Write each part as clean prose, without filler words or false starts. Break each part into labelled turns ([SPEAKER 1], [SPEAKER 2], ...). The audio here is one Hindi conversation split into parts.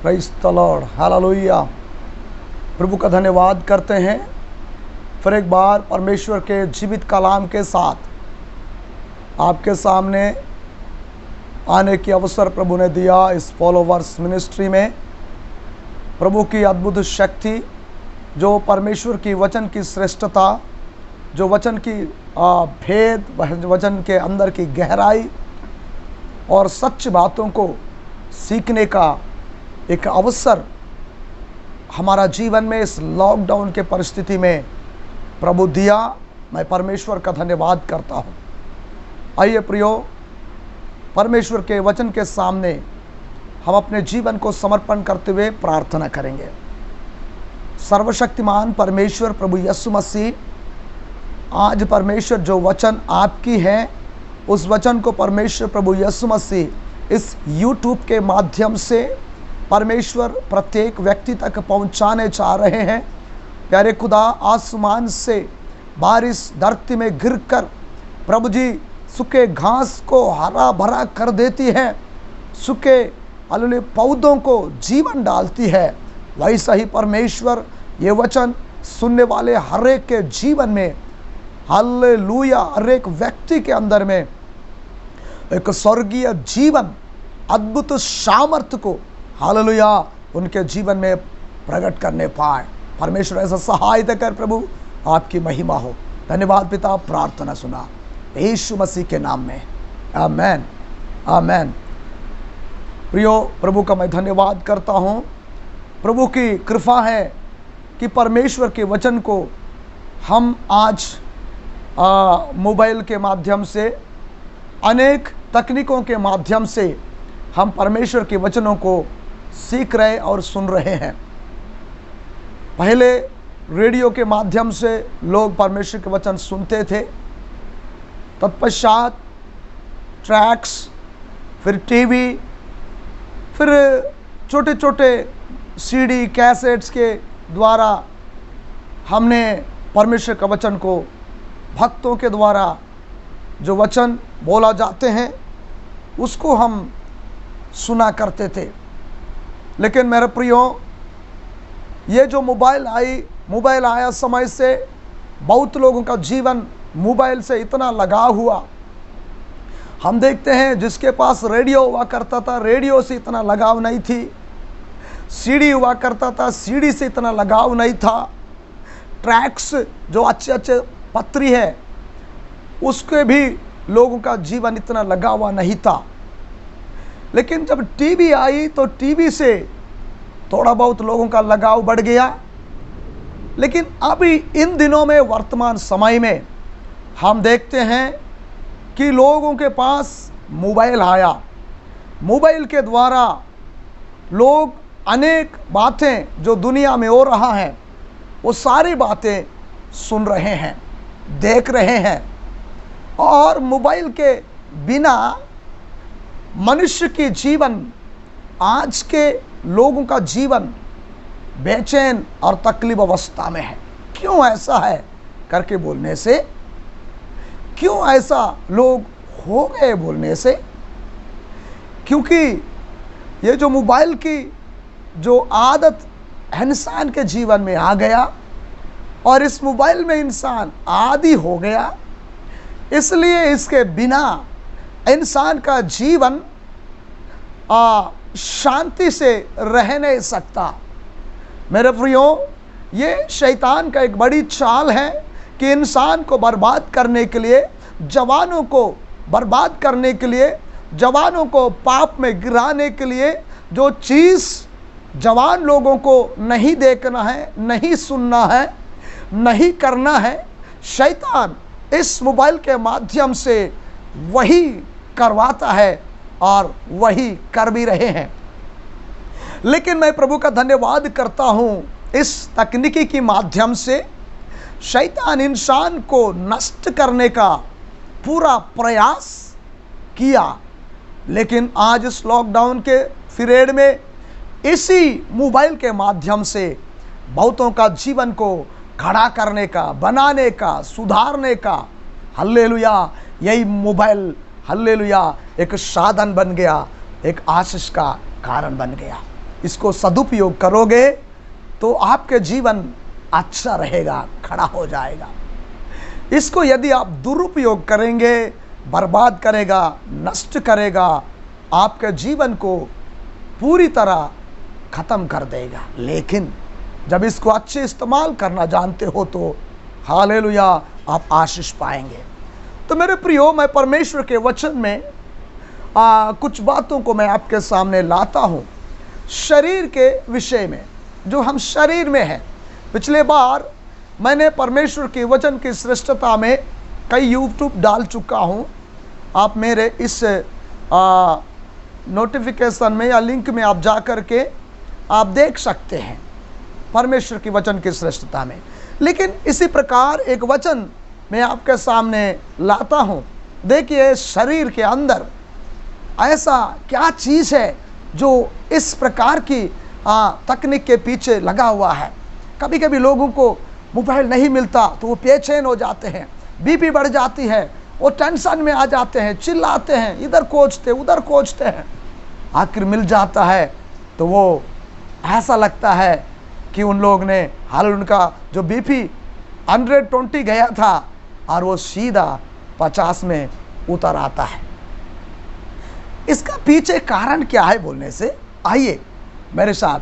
[SPEAKER 1] Praise the lord, hallelujah. प्रभु का धन्यवाद करते हैं। फिर एक बार परमेश्वर के जीवित कलाम के साथ आपके सामने आने की अवसर प्रभु ने दिया। इस फॉलोवर्स मिनिस्ट्री में प्रभु की अद्भुत शक्ति, जो परमेश्वर की वचन की श्रेष्ठता, जो वचन की भेद, वचन के अंदर की गहराई और सच्च बातों को सीखने का एक अवसर हमारा जीवन में इस लॉकडाउन के परिस्थिति में प्रभु दिया। मैं परमेश्वर का धन्यवाद करता हूँ। आइए प्रियो, परमेश्वर के वचन के सामने हम अपने जीवन को समर्पण करते हुए प्रार्थना करेंगे। सर्वशक्तिमान परमेश्वर प्रभु यीशु मसीह, आज परमेश्वर जो वचन आपकी है, उस वचन को परमेश्वर प्रभु यीशु मसीह इस यूट्यूब के माध्यम से परमेश्वर प्रत्येक व्यक्ति तक पहुंचाने चाह रहे हैं। प्यारे खुदा, आसमान से बारिश धरती में गिरकर प्रभु जी सूखे घास को हरा भरा कर देती है, सूखे अलूले पौधों को जीवन डालती है। वैसा ही परमेश्वर ये वचन सुनने वाले हर एक के जीवन में, हालेलुया, हर एक व्यक्ति के अंदर में एक स्वर्गीय जीवन, अद्भुत सामर्थ्य को, हालेलुया, उनके जीवन में प्रकट करने पाए। परमेश्वर ऐसा सहायता कर प्रभु, आपकी महिमा हो। धन्यवाद पिता, प्रार्थना सुना यीशु मसीह के नाम में, आमेन, आमेन। प्रियो, प्रभु का मैं धन्यवाद करता हूँ। प्रभु की कृपा है कि परमेश्वर के वचन को हम आज मोबाइल के माध्यम से, अनेक तकनीकों के माध्यम से हम परमेश्वर के वचनों को सीख रहे और सुन रहे हैं। पहले रेडियो के माध्यम से लोग परमेश्वर के वचन सुनते थे, तत्पश्चात ट्रैक्स, फिर टीवी, फिर छोटे छोटे सीडी कैसेट्स के द्वारा हमने परमेश्वर के वचन को, भक्तों के द्वारा जो वचन बोला जाते हैं उसको हम सुना करते थे। लेकिन मेरे प्रियो, ये जो मोबाइल आया समय से बहुत लोगों का जीवन मोबाइल से इतना लगाव हुआ। हम देखते हैं जिसके पास रेडियो हुआ करता था, रेडियो से इतना लगाव नहीं थी। सीडी हुआ करता था, सीडी से इतना लगाव नहीं था। ट्रैक्स जो अच्छे अच्छे पत्री है, उसके भी लोगों का जीवन इतना लगा हुआ नहीं था। लेकिन जब टीवी आई तो टीवी से थोड़ा बहुत लोगों का लगाव बढ़ गया। लेकिन अभी इन दिनों में, वर्तमान समय में हम देखते हैं कि लोगों के पास मोबाइल आया। मोबाइल के द्वारा लोग अनेक बातें जो दुनिया में हो रहा है, वो सारी बातें सुन रहे हैं, देख रहे हैं। और मोबाइल के बिना मनुष्य की जीवन, आज के लोगों का जीवन बेचैन और तकलीफ अवस्था में है। क्यों ऐसा है करके बोलने से, क्यों ऐसा लोग हो गए बोलने से, क्योंकि ये जो मोबाइल की जो आदत इंसान के जीवन में आ गया और इस मोबाइल में इंसान आदी हो गया, इसलिए इसके बिना इंसान का जीवन शांति से रह नहीं सकता। मेरे प्रियो, ये शैतान का एक बड़ी चाल है कि इंसान को बर्बाद करने के लिए, जवानों को बर्बाद करने के लिए, जवानों को पाप में गिराने के लिए, जो चीज़ जवान लोगों को नहीं देखना है, नहीं सुनना है, नहीं करना है, शैतान इस मोबाइल के माध्यम से वही करवाता है और वही कर भी रहे हैं। लेकिन मैं प्रभु का धन्यवाद करता हूँ, इस तकनीकी के माध्यम से शैतान इंसान को नष्ट करने का पूरा प्रयास किया। लेकिन आज इस लॉकडाउन के पीरियड में इसी मोबाइल के माध्यम से बहुतों का जीवन को खड़ा करने का, बनाने का, सुधारने का, हल्लेलुया, यही मोबाइल, हल्लेलुया, एक साधन बन गया, एक आशीष का कारण बन गया। इसको सदुपयोग करोगे तो आपके जीवन अच्छा रहेगा, खड़ा हो जाएगा। इसको यदि आप दुरुपयोग करेंगे, बर्बाद करेगा, नष्ट करेगा, आपके जीवन को पूरी तरह ख़त्म कर देगा। लेकिन जब इसको अच्छे इस्तेमाल करना जानते हो तो हालेलुया, आप आशीष पाएंगे। तो मेरे प्रियो, मैं परमेश्वर के वचन में कुछ बातों को मैं आपके सामने लाता हूँ शरीर के विषय में, जो हम शरीर में हैं। पिछले बार मैंने परमेश्वर के वचन की श्रेष्ठता में कई यूट्यूब डाल चुका हूँ। आप मेरे इस नोटिफिकेशन में या लिंक में आप जा कर के आप देख सकते हैं परमेश्वर के वचन की श्रेष्ठता में। लेकिन इसी प्रकार एक वचन मैं आपके सामने लाता हूँ। देखिए, शरीर के अंदर ऐसा क्या चीज़ है जो इस प्रकार की तकनीक के पीछे लगा हुआ है। कभी कभी लोगों को मोबाइल नहीं मिलता तो वो बेचैन हो जाते हैं, बीपी बढ़ जाती है, वो टेंशन में आ जाते हैं, चिल्लाते हैं, इधर कोचते उधर कोचते हैं। आखिर मिल जाता है तो वो ऐसा लगता है कि उन लोग ने हाल उनका जो बीपी 120 गया था और वो सीधा 50 में उतर आता है। इसका पीछे कारण क्या है बोलने से आइए मेरे साथ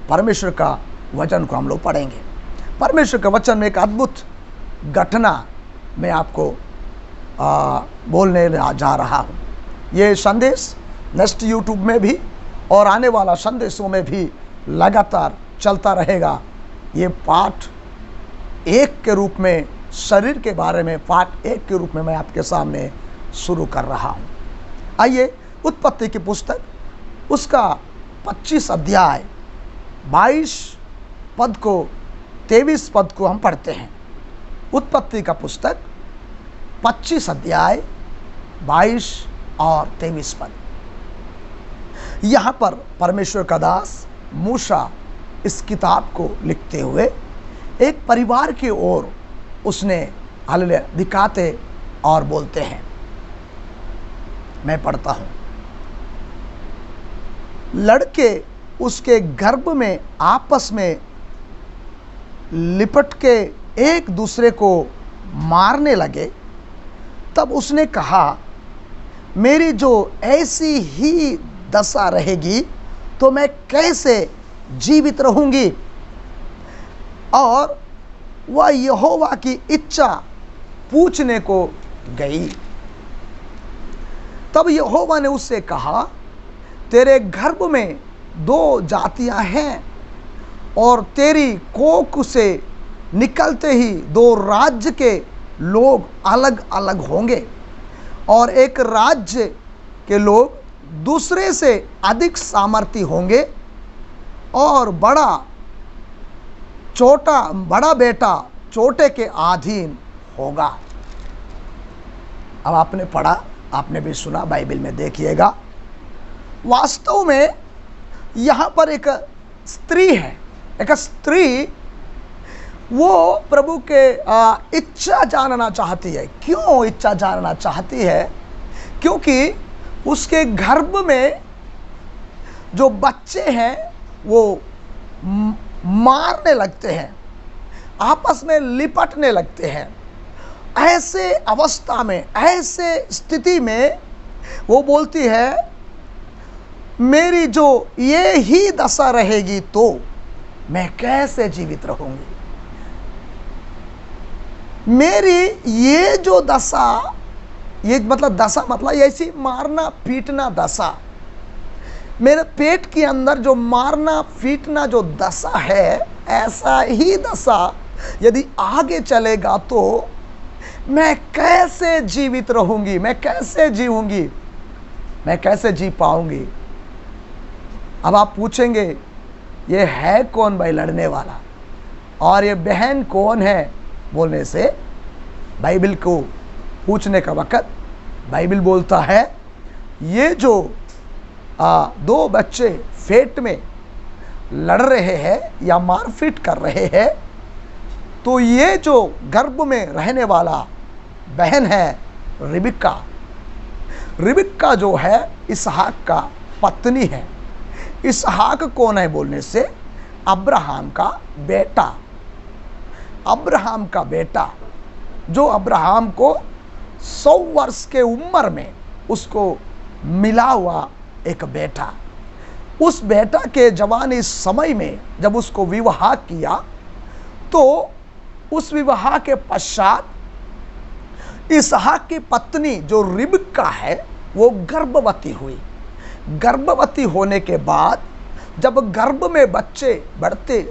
[SPEAKER 1] परमेश्वर का वचन को हम लोग पढ़ेंगे। परमेश्वर के वचन में एक अद्भुत घटना मैं आपको बोलने जा रहा हूँ। ये संदेश नेक्स्ट यूट्यूब में भी और आने वाला संदेशों में भी लगातार चलता रहेगा। ये पाठ 1 के रूप में, शरीर के बारे में पाठ 1 के रूप में मैं आपके सामने शुरू कर रहा हूँ। आइए उत्पत्ति की पुस्तक उसका 25 अध्याय 22 पद को 23 पद को हम पढ़ते हैं। उत्पत्ति का पुस्तक 25 अध्याय 22 और 23 पद। यहाँ पर परमेश्वर का दास मूसा इस किताब को लिखते हुए एक परिवार की ओर उसने हालेलुया दिखाते और बोलते हैं। मैं पढ़ता हूँ। लड़के उसके गर्भ में आपस में लिपट के एक दूसरे को मारने लगे। तब उसने कहा, मेरी जो ऐसी ही दशा रहेगी तो मैं कैसे जीवित रहूंगी। और वह यहोवा की इच्छा पूछने को गई। तब यहोवा ने उससे कहा, तेरे गर्भ में 2 जातियां हैं और तेरी कोख से निकलते ही 2 राज्य के लोग अलग अलग होंगे और एक राज्य के लोग दूसरे से अधिक सामर्थी होंगे और बड़ा बेटा छोटे के अधीन होगा। अब आपने पढ़ा, आपने भी सुना, बाइबल में देखिएगा। वास्तव में यहाँ पर एक स्त्री है। एक स्त्री वो प्रभु के इच्छा जानना चाहती है। क्यों इच्छा जानना चाहती है? क्योंकि उसके गर्भ में जो बच्चे हैं वो मारने लगते हैं, आपस में लिपटने लगते हैं। ऐसे अवस्था में, ऐसे स्थिति में वो बोलती है, मेरी जो ये ही दशा रहेगी तो मैं कैसे जीवित रहूंगी। मेरी ये जो दशा, ये मतलब दशा मतलब ऐसी मारना पीटना दशा, मेरे पेट के अंदर जो मारना पीटना जो दशा है, ऐसा ही दशा यदि आगे चलेगा तो मैं कैसे जीवित रहूंगी, मैं कैसे जीऊंगी, मैं कैसे जी पाऊंगी। अब आप पूछेंगे, ये है कौन भाई लड़ने वाला और ये बहन कौन है बोलने से बाइबल को पूछने का वक़्त बाइबल बोलता है, ये जो 2 बच्चे पेट में लड़ रहे हैं या मारपीट कर रहे हैं, तो ये जो गर्भ में रहने वाला बहन है रिबका। रिबका जो है इसहाक का पत्नी है। इसहाक कौन है बोलने से अब्राहम का बेटा, अब्राहम का बेटा, जो अब्राहम को 100 वर्ष के उम्र में उसको मिला हुआ एक बेटा। उस बेटा के जवानी समय में जब उसको विवाह किया तो उस विवाह के पश्चात इसहाक की पत्नी जो रिबका है वो गर्भवती हुई। गर्भवती होने के बाद जब गर्भ में बच्चे बढ़ते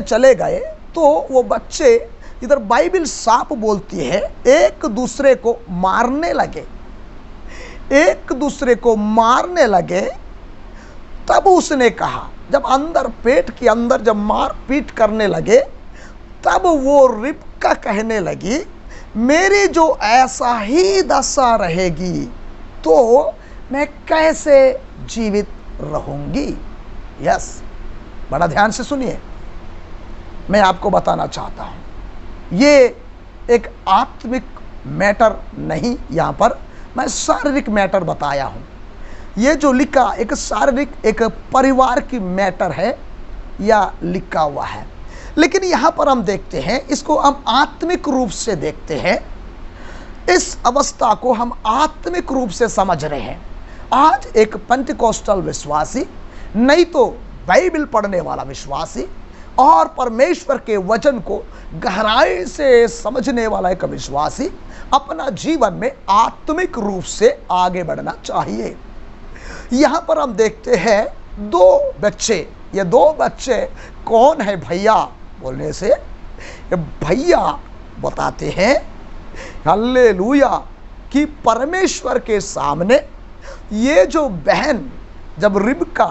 [SPEAKER 1] चले गए तो वो बच्चे, इधर बाइबल साफ बोलती है, एक दूसरे को मारने लगे। तब उसने कहा, जब अंदर पेट के अंदर जब मार पीट करने लगे, तब वो रिबका कहने लगी, मेरी जो ऐसा ही दशा रहेगी तो मैं कैसे जीवित रहूंगी। यस, बड़ा ध्यान से सुनिए, मैं आपको बताना चाहता हूं, ये एक आत्मिक मैटर नहीं, यहां पर मैं शारीरिक मैटर बताया हूं। ये जो लिखा एक शारीरिक, एक परिवार की मैटर है या लिखा हुआ है, लेकिन यहां पर हम देखते हैं, इसको हम आत्मिक रूप से देखते हैं। इस अवस्था को हम आत्मिक रूप से समझ रहे हैं। आज एक पेंटिकोस्टल विश्वासी, नहीं तो बाइबल पढ़ने वाला विश्वासी और परमेश्वर के वचन को गहराई से समझने वाला एक विश्वासी अपना जीवन में आत्मिक रूप से आगे बढ़ना चाहिए। यहां पर हम देखते हैं 2 बच्चे। ये 2 बच्चे कौन है भैया बोलने से, भैया बताते हैं हालेलुया कि परमेश्वर के सामने ये जो बहन जब रिबका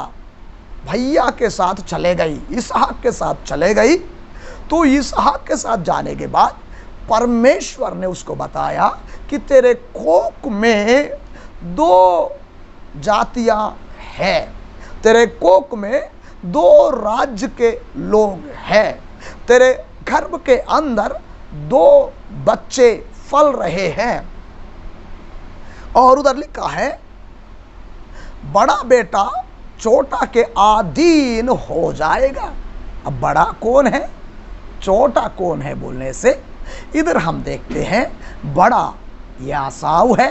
[SPEAKER 1] भैया के साथ चले गई, इसहाक के साथ चले गई, तो इसहाक के साथ जाने के बाद परमेश्वर ने उसको बताया कि तेरे कोख में 2 जातियां हैं, तेरे कोख में 2 राज्य के लोग हैं, तेरे गर्भ के अंदर 2 बच्चे फल रहे हैं। और उधर लिखा है, बड़ा बेटा छोटा के अधीन हो जाएगा। अब बड़ा कौन है, छोटा कौन है बोलने से इधर हम देखते हैं बड़ा यासाव है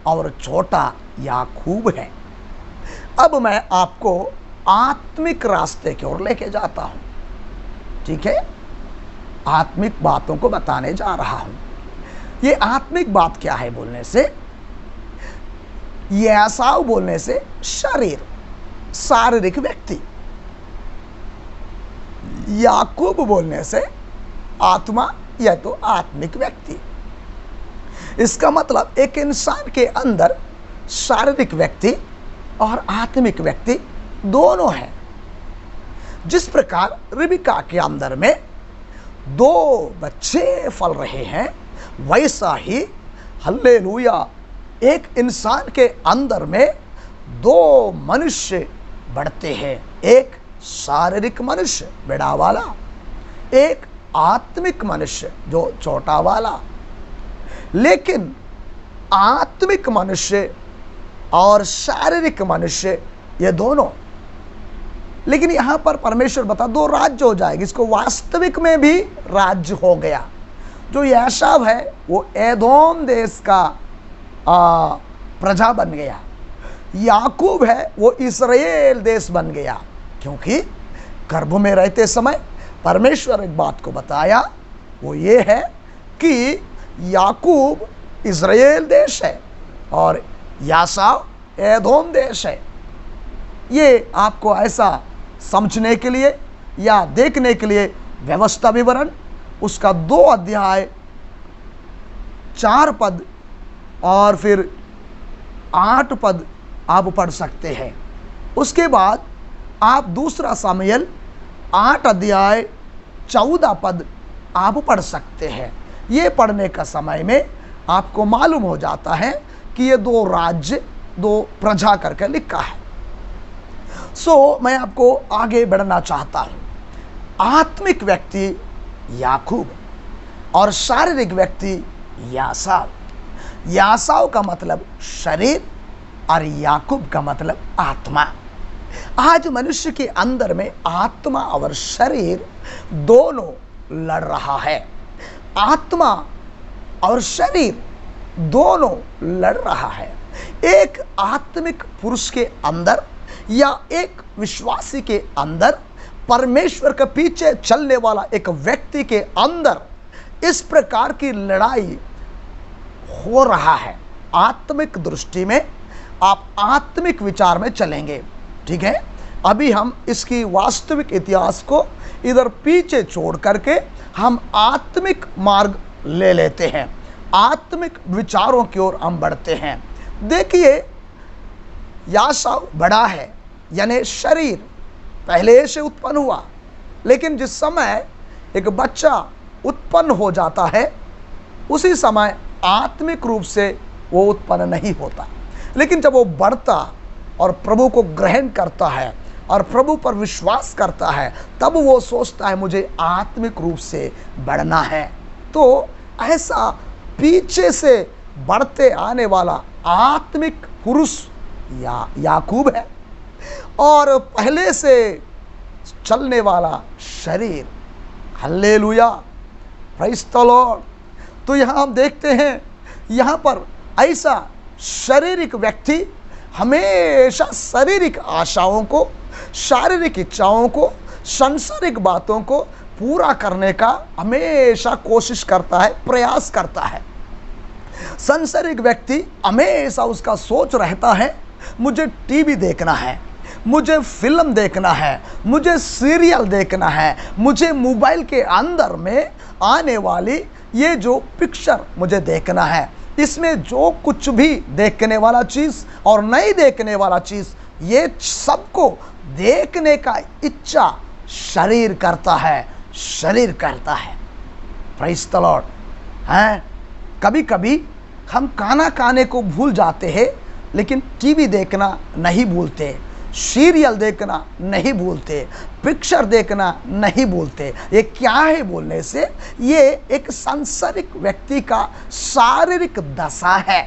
[SPEAKER 1] और छोटा याकूब है। अब मैं आपको आत्मिक रास्ते की ओर लेके जाता हूं, ठीक है, आत्मिक बातों को बताने जा रहा हूं। ये आत्मिक बात क्या है बोलने से, यासाव बोलने से शरीर, शारीरिक व्यक्ति, याकूब बोलने से आत्मा या तो आत्मिक व्यक्ति। इसका मतलब एक इंसान के अंदर शारीरिक व्यक्ति और आत्मिक व्यक्ति दोनों हैं। जिस प्रकार रिबका के अंदर में 2 बच्चे फल रहे हैं, वैसा ही हल्लेलुया एक इंसान के अंदर में 2 मनुष्य बढ़ते हैं, एक शारीरिक मनुष्य बड़ा वाला, एक आत्मिक मनुष्य जो छोटा वाला। लेकिन आत्मिक मनुष्य और शारीरिक मनुष्य ये दोनों, लेकिन यहां पर परमेश्वर बता 2 राज्य हो जाएगी। इसको वास्तविक में भी राज्य हो गया। जो याशाव है वो एदोम देश का प्रजा बन गया, याकूब है वो इस्राएल देश बन गया। क्योंकि गर्भ में रहते समय परमेश्वर एक बात को बताया, वो ये है कि याकूब इस्राएल देश है और यासाव एदोम देश है। ये आपको ऐसा समझने के लिए या देखने के लिए व्यवस्था विवरण उसका 2 अध्याय 4 पद और फिर 8 पद आप पढ़ सकते हैं। उसके बाद आप दूसरा सामुएल 8 अध्याय 14 पद आप पढ़ सकते हैं। ये पढ़ने का समय में आपको मालूम हो जाता है कि ये 2 राज्य 2 प्रजा करके लिखा है। मैं आपको आगे बढ़ना चाहता हूं। आत्मिक व्यक्ति याकूब और शारीरिक व्यक्ति यासाव। यासाव का मतलब शरीर और याकूब का मतलब आत्मा। आज मनुष्य के अंदर में आत्मा और शरीर दोनों लड़ रहा है। आत्मा और शरीर दोनों लड़ रहा है। एक आत्मिक पुरुष के अंदर या एक विश्वासी के अंदर, परमेश्वर के पीछे चलने वाला एक व्यक्ति के अंदर इस प्रकार की लड़ाई हो रहा है। आत्मिक दृष्टि में आप आत्मिक विचार में चलेंगे, ठीक है। अभी हम इसकी वास्तविक इतिहास को इधर पीछे छोड़ करके हम आत्मिक मार्ग ले लेते हैं, आत्मिक विचारों की ओर हम बढ़ते हैं। देखिए, याशाव बड़ा है, यानी शरीर पहले से उत्पन्न हुआ, लेकिन जिस समय एक बच्चा उत्पन्न हो जाता है उसी समय आत्मिक रूप से वो उत्पन्न नहीं होता। लेकिन जब वो बढ़ता और प्रभु को ग्रहण करता है और प्रभु पर विश्वास करता है, तब वो सोचता है मुझे आत्मिक रूप से बढ़ना है। तो ऐसा पीछे से बढ़ते आने वाला आत्मिक पुरुष याकूब है, और पहले से चलने वाला शरीर, हालेलुया, प्रेज़ द लॉर्ड। तो यहाँ हम देखते हैं, यहाँ पर ऐसा शारीरिक व्यक्ति हमेशा शारीरिक आशाओं को, शारीरिक इच्छाओं को, सांसारिक बातों को पूरा करने का हमेशा कोशिश करता है, प्रयास करता है। सांसारिक व्यक्ति हमेशा उसका सोच रहता है मुझे टीवी देखना है, मुझे फिल्म देखना है, मुझे सीरियल देखना है, मुझे मोबाइल के अंदर में आने वाली ये जो पिक्चर मुझे देखना है, इसमें जो कुछ भी देखने वाला चीज़ और नहीं देखने वाला चीज़, ये सबको देखने का इच्छा शरीर करता है, शरीर करता है। Praise the Lord. हैं, कभी कभी हम खाना खाने को भूल जाते हैं, लेकिन टीवी देखना नहीं भूलते, सीरियल देखना नहीं भूलते, पिक्चर देखना नहीं भूलते। ये क्या है बोलने से, ये एक सांसारिक व्यक्ति का शारीरिक दशा है,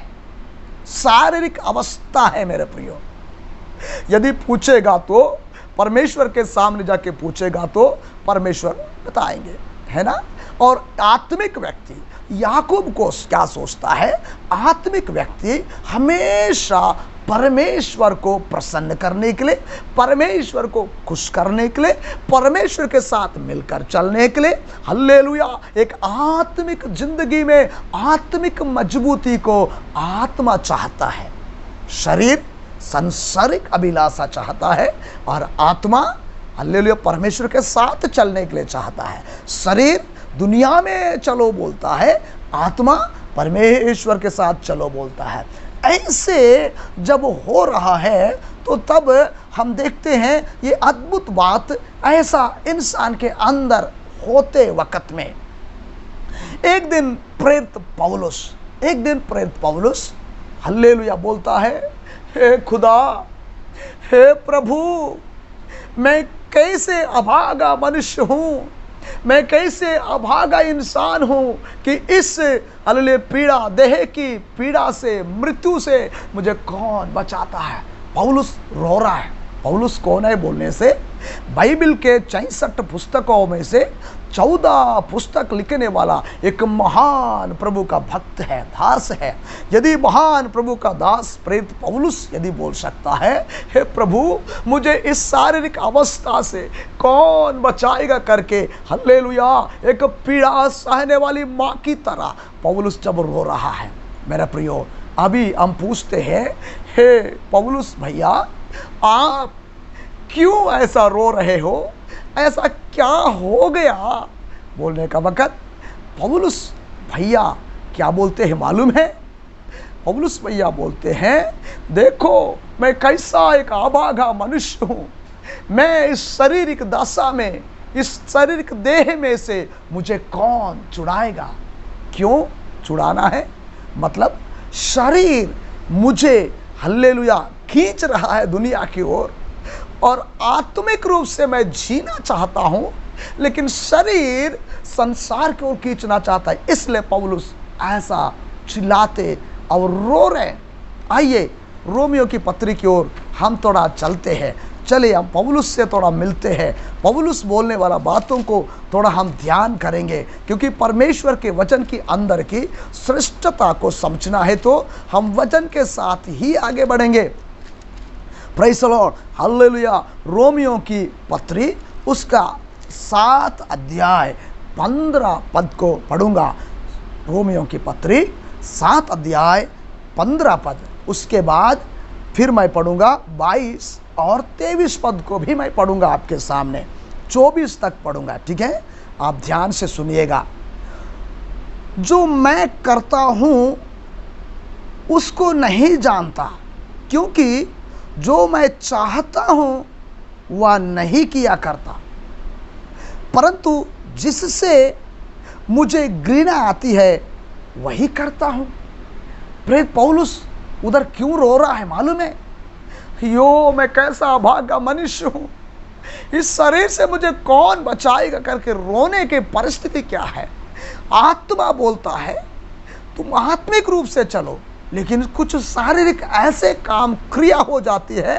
[SPEAKER 1] शारीरिक अवस्था है मेरे प्रियो। यदि पूछेगा तो, परमेश्वर के सामने जाके पूछेगा तो परमेश्वर बताएंगे, है ना। और आत्मिक व्यक्ति याकूब को क्या सोचता है, आत्मिक व्यक्ति हमेशा परमेश्वर को प्रसन्न करने के लिए, परमेश्वर को खुश करने के लिए, परमेश्वर के साथ मिलकर चलने के लिए, हल्लेलुया, एक आत्मिक जिंदगी में आत्मिक मजबूती को आत्मा चाहता है। शरीर सांसारिक अभिलाषा चाहता है और आत्मा, हल्लेलुया, परमेश्वर के साथ चलने के लिए चाहता है। शरीर दुनिया में चलो बोलता है, आत्मा परमेश्वर के साथ चलो बोलता है। ऐसे जब हो रहा है तो तब हम देखते हैं ये अद्भुत बात ऐसा इंसान के अंदर होते वक्त में एक दिन प्रेरित पौलुस हल्लेलुया बोलता है, हे खुदा, हे प्रभु, मैं कैसे अभागा मनुष्य हूँ, मैं कैसे अभागा इंसान हूँ कि इस हल्ले पीड़ा, देह की पीड़ा से, मृत्यु से मुझे कौन बचाता है। पौलुस रो रहा है। पौलुस कौन है बोलने से, बाइबल के 64 पुस्तकों में से 14 पुस्तक लिखने वाला एक महान प्रभु का भक्त है, दास है। यदि महान प्रभु का दास प्रेरित पौलुस यदि बोल सकता है, हे प्रभु, मुझे इस शारीरिक अवस्था से कौन बचाएगा करके, हल्लेलुया, एक पीड़ा सहने वाली माँ की तरह पौलुस जब रो रहा है। मेरा प्रियो, अभी हम पूछते हैं, हे पौलुस भैया, आप क्यों ऐसा रो रहे हो, ऐसा क्या हो गया बोलने का वक़्त पौलुस भैया क्या बोलते हैं मालूम है। पौलुस भैया बोलते हैं, देखो मैं कैसा एक अभागा मनुष्य हूँ, मैं इस शारीरिक दशा में, इस शारीरिक देह में से मुझे कौन छुड़ाएगा। क्यों छुड़ाना है, मतलब शरीर मुझे, हल्लेलुया, खींच रहा है दुनिया की ओर, और आत्मिक रूप से मैं जीना चाहता हूं, लेकिन शरीर संसार की ओर खींचना चाहता है। इसलिए पौलुस ऐसा चिल्लाते और रो रहे। आइए रोमियो की पत्री की ओर हम थोड़ा चलते हैं। चलिए हम पौलुस से थोड़ा मिलते हैं, पौलुस बोलने वाला बातों को थोड़ा हम ध्यान करेंगे, क्योंकि परमेश्वर के वचन की अंदर की श्रेष्ठता को समझना है तो हम वचन के साथ ही आगे बढ़ेंगे। Praise the lord, hallelujah. Romeo की पत्री उसका 7 अध्याय 15 पद को पढ़ूंगा। रोमियो की पत्री 7 अध्याय 15 पद, उसके बाद फिर मैं पढ़ूंगा 22 और 23 पद को भी मैं पढ़ूंगा आपके सामने, 24 तक पढ़ूंगा। ठीक है, आप ध्यान से सुनिएगा। जो मैं करता हूं उसको नहीं जानता, क्योंकि जो मैं चाहता हूं वह नहीं किया करता, परंतु जिससे मुझे घृणा आती है वही करता हूं। प्रेरित पौलुस उधर क्यों रो रहा है मालूम है? यो मैं कैसा अभागा मनुष्य हूं, इस शरीर से मुझे कौन बचाएगा करके रोने की परिस्थिति क्या है। आत्मा बोलता है तुम आत्मिक रूप से चलो, लेकिन कुछ शारीरिक ऐसे काम क्रिया हो जाती है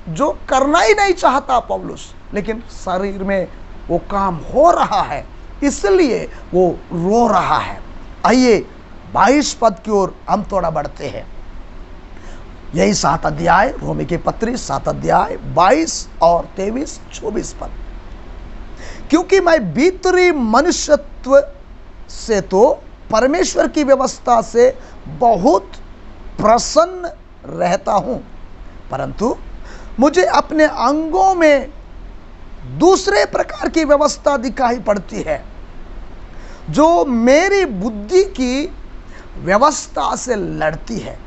[SPEAKER 1] जो करना ही नहीं चाहता पौलुस, लेकिन शरीर में वो काम हो रहा है, इसलिए वो रो रहा है। आइए 22 पद की ओर हम थोड़ा बढ़ते हैं। यही 7 अध्याय रोमी की पत्री 7 अध्याय 22 और 23 24 पद। क्योंकि मैं भीतरी मनुष्यत्व से तो परमेश्वर की व्यवस्था से बहुत प्रसन्न रहता हूं, परंतु मुझे अपने अंगों में दूसरे प्रकार की व्यवस्था दिखाई पड़ती है, जो मेरी बुद्धि की व्यवस्था से लड़ती है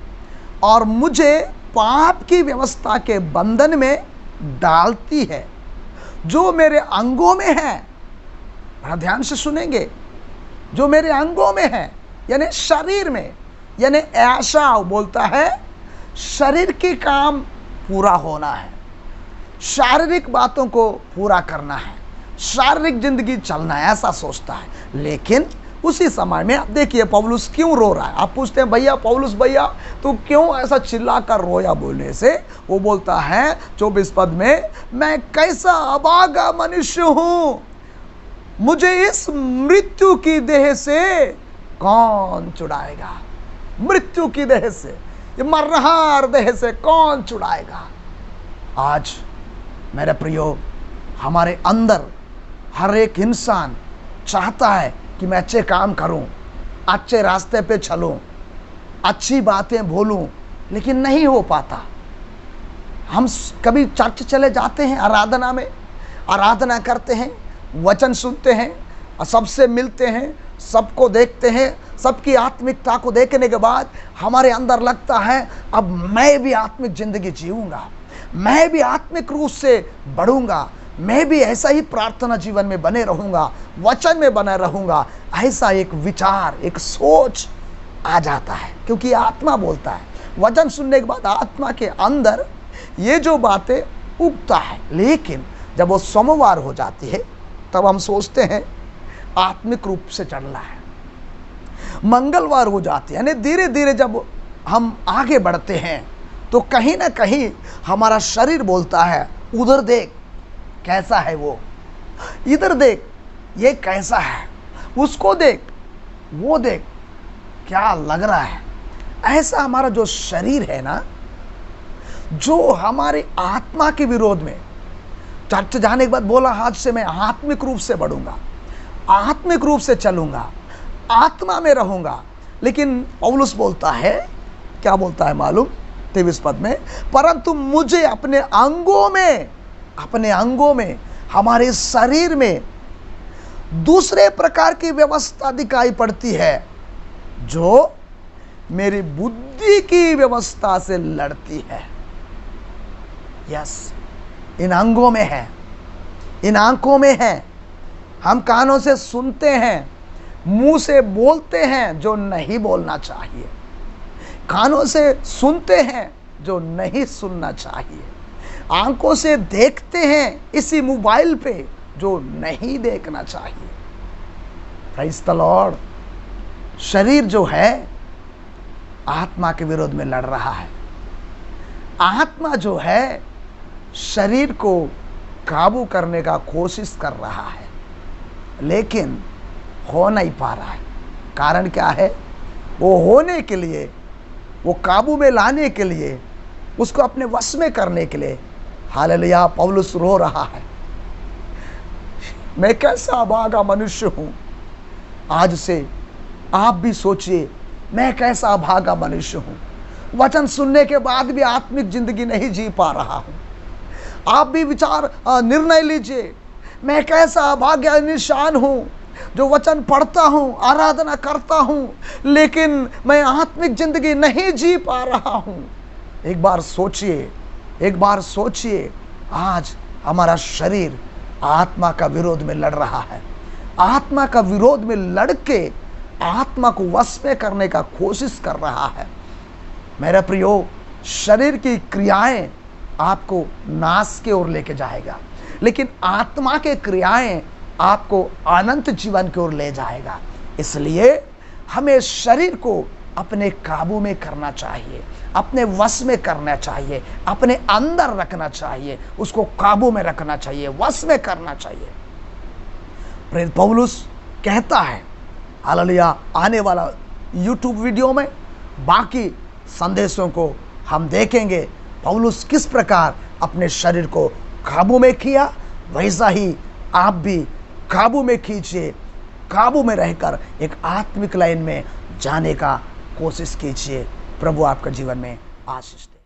[SPEAKER 1] और मुझे पाप की व्यवस्था के बंधन में डालती है। जो मेरे अंगों में है, बड़ा ध्यान से सुनेंगे, जो मेरे अंगों में है यानी शरीर में, यानी ऐसा बोलता है शरीर की काम पूरा होना है, शारीरिक बातों को पूरा करना है, शारीरिक जिंदगी चलना है, ऐसा सोचता है। लेकिन उसी समय में आप देखिए पौलुस क्यों रो रहा है। आप पूछते हैं भैया पौलुस भैया तू क्यों ऐसा चिल्ला कर रोया? बोलने से वो बोलता है 24 पद में, मैं कैसा अभागा मनुष्य हूं, मुझे इस मृत्यु की देह से कौन छुड़ाएगा। मृत्यु की देह से, ये मरनहार देह से कौन छुड़ाएगा। आज मेरे प्रियो, हमारे अंदर हर एक इंसान चाहता है कि मैं अच्छे काम करूं, अच्छे रास्ते पे चलूं, अच्छी बातें बोलूं, लेकिन नहीं हो पाता। हम कभी चर्च चले जाते हैं, आराधना में आराधना करते हैं, वचन सुनते हैं, सबसे मिलते हैं, सबको देखते हैं, सबकी आत्मिकता को देखने के बाद हमारे अंदर लगता है अब मैं भी आत्मिक जिंदगी जीऊंगा, मैं भी आत्मिक रूप से बढ़ूंगा, मैं भी ऐसा ही प्रार्थना जीवन में बने रहूंगा, वचन में बना रहूंगा। ऐसा एक विचार, एक सोच आ जाता है, क्योंकि आत्मा बोलता है। वचन सुनने के बाद आत्मा के अंदर ये जो बातें उगता है, लेकिन जब वो सोमवार हो जाती है तब हम सोचते हैं आत्मिक रूप से चलना है। मंगलवार हो जाती है, यानी धीरे धीरे जब हम आगे बढ़ते हैं तो कहीं ना कहीं हमारा शरीर बोलता है उधर देख कैसा है वो, इधर देख ये कैसा है, उसको देख वो देख क्या लग रहा है। ऐसा हमारा जो शरीर है ना, जो हमारे आत्मा के विरोध में, चर्च जाने के बाद बोला आज से मैं आत्मिक रूप से बढ़ूंगा, आत्मिक रूप से चलूंगा, आत्मा में रहूंगा। लेकिन पौलुस बोलता है, क्या बोलता है मालूम? 23 पद में, परंतु मुझे अपने अंगों में हमारे शरीर में दूसरे प्रकार की व्यवस्था दिखाई पड़ती है, जो मेरी बुद्धि की व्यवस्था से लड़ती है। यस, इन अंगों में है, इन आंखों में है। हम कानों से सुनते हैं, मुंह से बोलते हैं जो नहीं बोलना चाहिए, कानों से सुनते हैं जो नहीं सुनना चाहिए, आंखों से देखते हैं इसी मोबाइल पे जो नहीं देखना चाहिए। Praise the Lord. शरीर जो है आत्मा के विरोध में लड़ रहा है। आत्मा जो है शरीर को काबू करने का कोशिश कर रहा है, लेकिन हो नहीं पा रहा है। कारण क्या है? वो होने के लिए, वो काबू में लाने के लिए, उसको अपने वश में करने के लिए, हालेलुया, पौलुस रो रहा है, मैं कैसा अभागा मनुष्य हूं। आज से आप भी सोचिए, मैं कैसा अभागा मनुष्य हूं। वचन सुनने के बाद भी आत्मिक जिंदगी नहीं जी पा रहा हूं। आप भी विचार निर्णय लीजिए, मैं कैसा अभाग्य निशान हूं जो वचन पढ़ता हूं, आराधना करता हूं, लेकिन मैं आत्मिक जिंदगी नहीं जी पा रहा हूं। एक बार सोचिए, एक बार सोचिए, आज हमारा शरीर आत्मा का विरोध में लड़ रहा है। आत्मा का विरोध में लड़के आत्मा को वश में करने का कोशिश कर रहा है। मेरा प्रियो, शरीर की क्रियाएं आपको नाश की ओर लेके जाएगा, लेकिन आत्मा के क्रियाएं आपको अनंत जीवन की ओर ले जाएगा। इसलिए हमें शरीर को अपने काबू में करना चाहिए, अपने वश में करना चाहिए, अपने अंदर रखना चाहिए, उसको काबू में रखना चाहिए, वश में करना चाहिए। प्रेरित पौलुस कहता है, हालेलुया, आने वाला YouTube वीडियो में बाकी संदेशों को हम देखेंगे, पौलुस किस प्रकार अपने शरीर को काबू में किया। वैसा ही आप भी काबू में कीजिए, काबू में रहकर एक आत्मिक लाइन में जाने का कोशिश कीजिए। प्रभु आपका जीवन में आशीष दे।